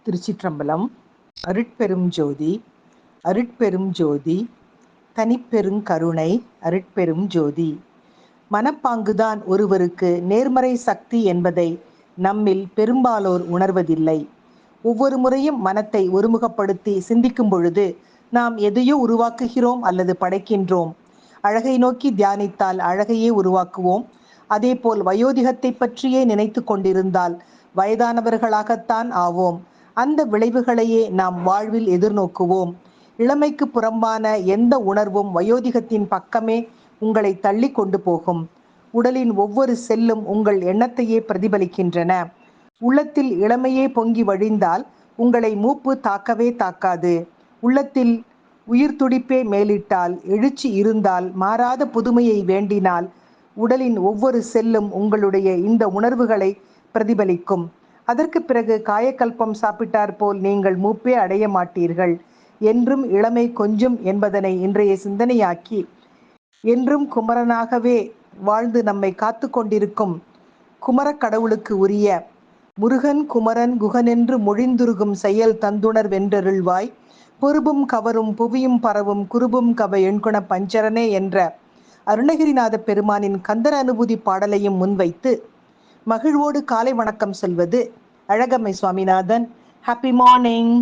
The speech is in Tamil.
திருச்சிற்றம்பலம். அருட்பெரும் ஜோதி அருட்பெரும் ஜோதி தனிப்பெருங் கருணை அருட்பெரும் ஜோதி. மனப்பாங்குதான் ஒருவருக்கு நேர்மறை சக்தி என்பதை நம்மில் பெரும்பாலோர் உணர்வதில்லை. ஒவ்வொரு முறையும் மனத்தை ஒருமுகப்படுத்தி சிந்திக்கும் பொழுது நாம் எதையோ உருவாக்குகிறோம் அல்லது படைக்கின்றோம். அழகை நோக்கி தியானித்தால் அழகையே உருவாக்குவோம். அதேபோல் வயோதிகத்தை பற்றியே நினைத்து கொண்டிருந்தால் வயதானவர்களாகத்தான் ஆவோம். அந்த விளைவுகளையே நாம் வாழ்வில் எதிர்நோக்குவோம். இளமைக்கு புறம்பான எந்த உணர்வும் வயோதிகத்தின் பக்கமே உங்களை தள்ளி கொண்டு போகும். உடலின் ஒவ்வொரு செல்லும் உங்கள் எண்ணத்தையே பிரதிபலிக்கின்றன. உள்ளத்தில் இளமையே பொங்கி வழிந்தால் உங்களை மூப்பு தாக்கவே தாக்காது. உள்ளத்தில் உயிர் துடிப்பே மேலிட்டால், எழுச்சி இருந்தால், மாறாத புதுமையை வேண்டினால், உடலின் ஒவ்வொரு செல்லும் உங்களுடைய இந்த உணர்வுகளை பிரதிபலிக்கும். அதற்கு பிறகு காயக்கல்பம் சாப்பிட்டார் போல் நீங்கள் மூப்பே அடைய மாட்டீர்கள். என்றும் இளமை கொஞ்சம் என்பதனை இன்றைய சிந்தனையாக்கி என்றும் குமரனாகவே வாழ்ந்து நம்மை காத்து கொண்டிருக்கும் குமரக் கடவுளுக்கு உரிய முருகன் குமரன் குகனென்று மொழிந்துருகும் செயல் தந்துணர் வென்றருள்வாய். பொறுபும் கவரும் புவியும் பரவும் குருபும் கவ எண்குண பஞ்சரனே என்ற அருணகிரிநாத பெருமானின் கந்தர அனுபூதி பாடலையும் முன்வைத்து மகிழ்வோடு காலை வணக்கம் சொல்வது அழகம்மை சுவாமிநாதன். Happy morning.